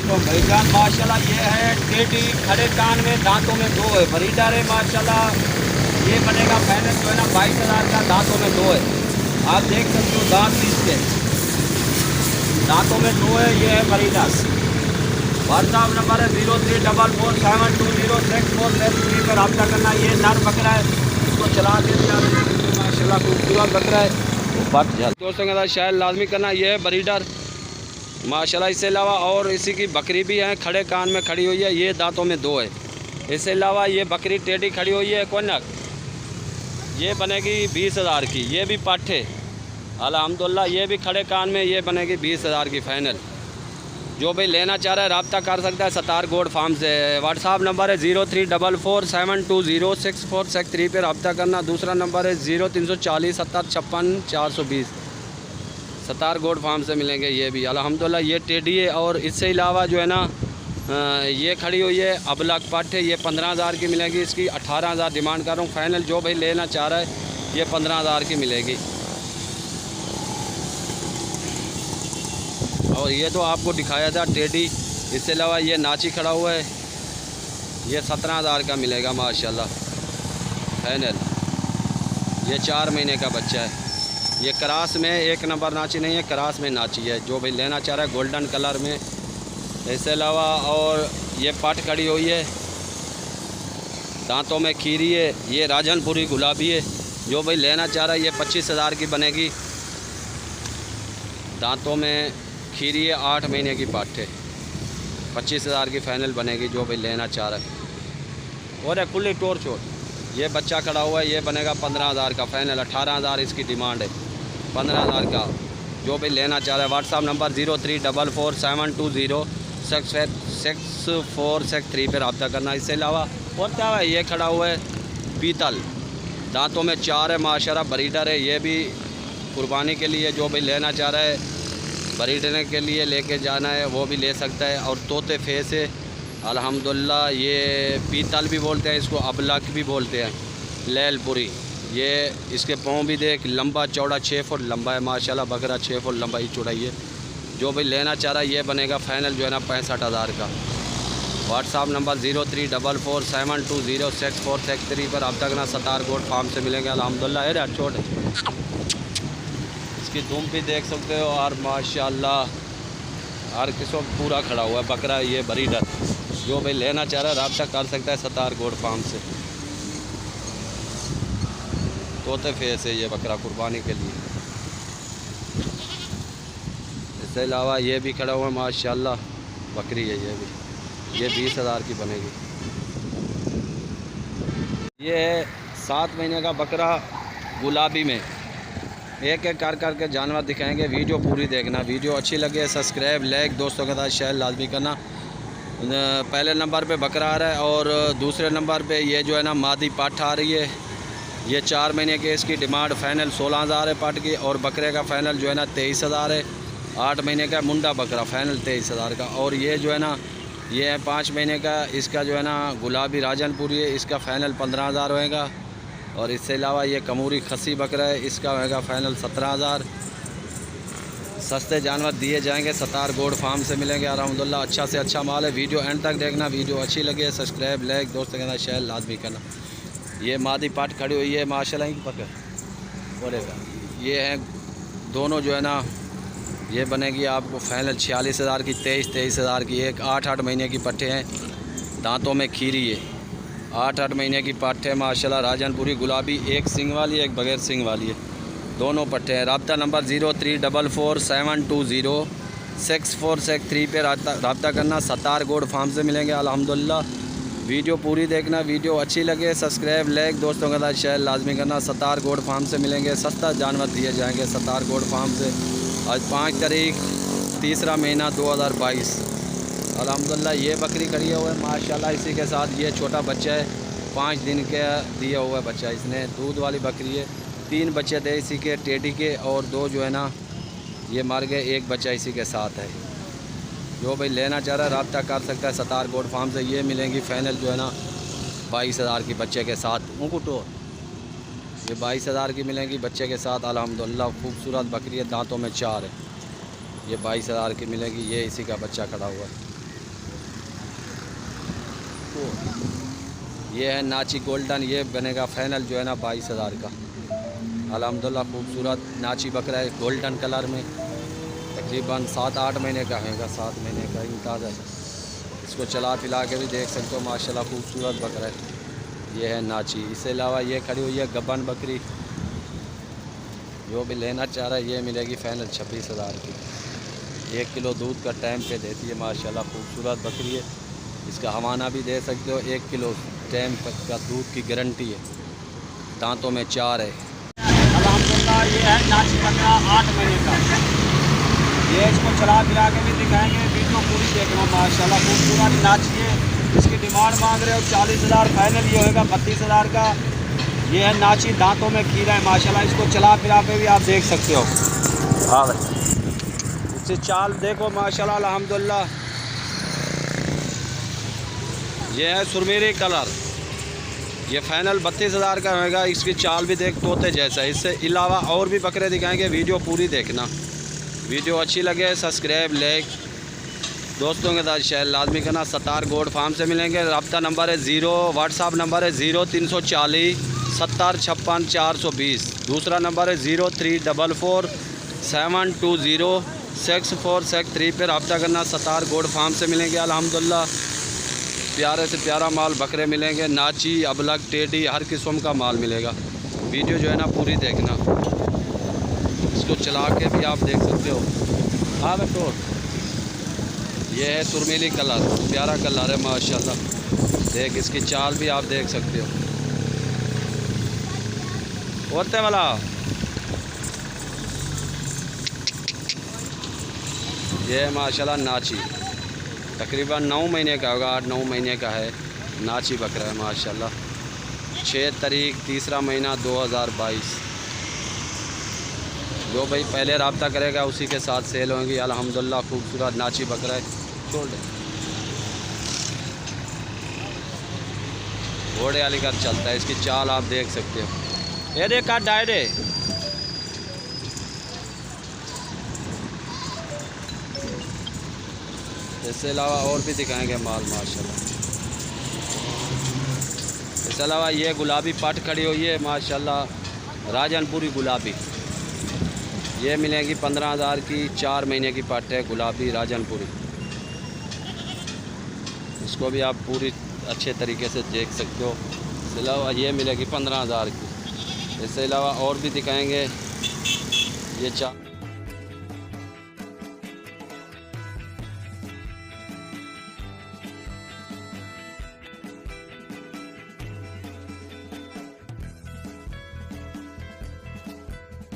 वालेकुम भाईजान। माशाल्लाह ये है टेडी, खड़े कान में, दांतों में 2 है, ब्रीडर है माशाल्लाह। ये बनेगा फाइनल जो है ना 22,000 का, दांतों में 2 है। आप देख सकते हो दांत भी इसके, दांतों में 2 है। ये है ब्रीडर। व्हाट्सअप नंबर है 0344720646 पर रब्ता करना। ये नर बकरा है, इसको चला के माशाल्लाह खूबसूरत बकरा है। दोस्तों के साथ शेयर लाजमी करना। ये है ब्रीडर माशाल्लाह। इससे अलावा और इसी की बकरी भी है, खड़े कान में खड़ी हुई है, ये दांतों में 2 है। इससे अलावा ये बकरी टेढ़ी खड़ी हुई है कोनक, ये बनेगी 20,000 की। ये भी पाठे अल्हम्दुलिल्लाह, ये भी खड़े कान में, ये बनेगी 20,000 की फाइनल। जो भाई लेना चाह रहा है रब्ता कर सकता है सतार गोड फार्म से। व्हाट्सअप नंबर है 0344720646 पर रब्ता करना। दूसरा नंबर है 0340 70 56 420। सतार गोड फार्म से मिलेंगे ये भी अल्हम्दुलिल्लाह। ये टेढ़ी है। और इससे अलावा जो है ना ये खड़ी हुई है अबलक पाठ है, ये 15,000 की मिलेगी। इसकी 18,000 डिमांड कर रहा हूँ। फाइनल जो भाई लेना चाह रहा है ये 15,000 की मिलेगी। और ये तो आपको दिखाया था टेढ़ी। इससे अलावा ये नाची खड़ा हुआ है, ये 17,000 का मिलेगा माशाल्लाह फाइनल। ये 4 महीने का बच्चा है। ये क्रास में, 1 नंबर नाची नहीं है, क्रास में नाची है। जो भाई लेना चाह रहा है गोल्डन कलर में। इसके अलावा और ये पाट खड़ी हुई है, दांतों में खीरी है, ये राजनपुरी गुलाबी है। जो भाई लेना चाह रहा है ये 25,000 की बनेगी। दांतों में खीरी है, 8 महीने की पाट है, 25,000 की फाइनल बनेगी जो भाई लेना चाह रहा है। और है खुली टोर छोड़, ये बच्चा खड़ा हुआ है, ये बनेगा 15,000 का फाइनल। 18,000 इसकी डिमांड है, 15,000 का। जो भी लेना चाह रहा है व्हाट्सअप नंबर 0344720646 पर रब्ता करना। इससे अलावा और क्या है, ये खड़ा हुआ है पीतल, दांतों में 4 है माशाल्लाह, ब्रीडर है। ये भी कुर्बानी के लिए जो भी लेना चाह रहा है, ब्रीडर के लिए लेके जाना है वो भी ले सकता है। और तोते फेस है अल्हम्दुलिल्लाह। ये पीतल भी बोलते हैं इसको, अबलक भी बोलते हैं, लैलपुरी। ये इसके पाँव भी देख, लंबा चौड़ा 6 फुट लंबा है माशाल्लाह। बकरा 6 फुट लंबाई चौड़ाई है। जो भी लेना चाह रहा है ये बनेगा फाइनल जो है ना 65,000 का। व्हाट्सअप नंबर 0344720646 पर अब तक ना सतार गोड फार्म से मिलेंगे अल्हम्दुलिल्लाह। है छोटे, इसकी दुम भी देख सकते हो। और माशाल्लाह हर किस्म पूरा खड़ा हुआ है बकरा। ये ब्रीडर जो भाई लेना चाह रहा है रब्ता कर सकता है सतार गोड फार्म से। तोते फेस है ये बकरा कुर्बानी के लिए। इसके अलावा ये भी खड़ा हुआ है माशाल्लाह, बकरी है ये भी, ये 20,000 की बनेगी। ये है 7 महीने का बकरा गुलाबी में। एक एक कर के जानवर दिखाएंगे, वीडियो पूरी देखना। वीडियो अच्छी लगे सब्सक्राइब, लाइक, दोस्तों के साथ शेयर लाजमी करना। पहले नंबर पे बकरा आ रहा है और दूसरे नंबर पे ये जो है ना मादी पाठ आ रही है। ये 4 महीने के, इसकी डिमांड फाइनल 16,000 है पाठ की। और बकरे का फाइनल जो है ना 23,000 है। 8 महीने का मुंडा बकरा फाइनल 23,000 का। और ये जो है ना ये है 5 महीने का, इसका जो है ना गुलाबी राजनपुरी है, इसका फाइनल 15,000 होएगा। और इससे अलावा ये कमूरी खसी बकरा है, इसका होएगा फाइनल 17,000। सस्ते जानवर दिए जाएंगे सतार गोड फार्म से मिलेंगे अल्हम्दुलिल्लाह। अच्छा से अच्छा माल है। वीडियो एंड तक देखना। वीडियो अच्छी लगे सब्सक्राइब, लाइक, दोस्तों के साथ शेयर लाजमी करना। ये मादी पाट खड़ी हुई है माशाल्लाह की पकड़ बोलेगा। ये हैं दोनों जो है ना, ये बनेगी आपको फाइनल 46,000 की, 23,000 की। एक 8 महीने की पट्टे हैं, दांतों में खीरी है, 8 महीने की पट्टे माशाल्लाह। राजनपुरी गुलाबी, एक सिंग वाली एक बगैर सिंग वाली है, दोनों पट्टे हैं। रब्ता नंबर 0344720646 पे रब्ता करना। सतार गोड फार्म से मिलेंगे अल्हम्दुलिल्लाह। वीडियो पूरी देखना। वीडियो अच्छी लगे सब्सक्राइब, लाइक, दोस्तों के साथ शेयर लाजमी करना। सतार गोड फार्म से मिलेंगे, सस्ता जानवर दिए जाएंगे सतार गोड फार्म से। आज 5 तारीख 3रा महीना 2022 अल्हम्दुलिल्लाह। ये बकरी खड़ी हुआ है माशाल्लाह। इसी के साथ ये छोटा बच्चा है, 5 दिन का दिया हुआ है बच्चा इसने। दूध वाली बकरी है। 3 बच्चे थे इसी के टेडी के, और 2 जो है ना ये मर गए, 1 बच्चा इसी के साथ है। जो भाई लेना चाह रहा है रब्ता कर सकता है सतार गोड फार्म से। ये मिलेंगी फाइनल जो है ना 22,000 की बच्चे के साथ। मुकुटो ये 22,000 की मिलेंगी बच्चे के साथ अल्हम्दुलिल्लाह। खूबसूरत बकरी है, दांतों में 4 है। ये 22,000 की मिलेगी। ये इसी का बच्चा खड़ा हुआ है। ये है नाची गोल्डन, ये बनेगा फाइनल जो है ना 22,000 का। अल्हम्दुलिल्लाह खूबसूरत नाची बकरा है गोल्डन कलर में, तकरीबन 7-8 महीने का होगा, 7 महीने का ताज़ा है। इसको चला पिला के भी देख सकते हो, माशाल्लाह खूबसूरत बकरा है। ये है नाची। इसके अलावा ये खड़ी हुई है गबन बकरी, जो भी लेना चाह रहा है ये मिलेगी फाइनल 26,000 की। 1 किलो दूध का टाइम पे देती है, माशाल्लाह खूबसूरत बकरी है। इसका हवाना भी दे सकते हो, 1 किलो टाइम का दूध की गारंटी है। दांतों में 4 है। अल्हम्दुलिल्लाह ये है नाची बकरा 8 महीने का। ये इसको चला पिला के भी दिखाएंगे, वीडियो पूरी देखना। माशाल्लाह खूबसूरत नाची है। इसकी डिमांड मांग रहे हो 40,000, फाइनल ये होगा 32,000 का। ये है नाची, दांतों में खीरा है माशाल्लाह। इसको चला पिला के भी आप देख सकते हो। हाँ इससे चाल देखो माशाल्लाह अल्हम्दुलिल्लाह। ये है सुरमेरी कलर, ये फाइनल 32,000 का होगा। इसकी चाल भी देख तोते जैसा है। इससे अलावा और भी बकरे दिखाएंगे, वीडियो पूरी देखना। वीडियो अच्छी लगे सब्सक्राइब लाइक दोस्तों के साथ शेयर लाजमी करना। सत्तार गोड फार्म से मिलेंगे। रब्ता नंबर है 0, व्हाट्सअप नंबर है 0340 70 56 420। दूसरा नंबर है 0344 720 6463 पर रब्ता करना। सत्तार गोड फार्म से मिलेंगे। अल्हम्दुलिल्लाह प्यारे से प्यारा माल बकरे मिलेंगे, नाची अबलग टेडी हर किस्म का माल मिलेगा। वीडियो जो है ना पूरी देखना। इसको चला के भी आप देख सकते हो। हाँ तो ये है सुरमेली कलर, प्यारा कलर है माशाल्लाह। देख इसकी चाल भी आप देख सकते हो। औरतें वाला ये है माशाल्लाह नाची, तकरीबन 9 महीने का होगा, 8-9 महीने का है। नाची बकरा है माशाल्लाह। 6 तारीख 3रा महीना 2022। जो भाई पहले रब्ता करेगा उसी के साथ सेल होंगी। अल्हम्दुलिल्लाह खूबसूरत नाची बकरा है। छोड़ दे घोड़े वाली का चलता है। इसकी चाल आप देख सकते हो। ये देख का डायरे इसके अलावा और भी दिखाएंगे माल माशाल्लाह। इसके अलावा ये गुलाबी पट खड़ी हुई है माशाल्लाह, राजनपुरी गुलाबी। ये मिलेगी 15,000 की। 4 महीने की पट है गुलाबी राजनपुरी। इसको भी आप पूरी अच्छे तरीके से देख सकते हो। इसके अलावा ये मिलेगी 15,000 की। इसके अलावा और भी दिखाएंगे। ये 4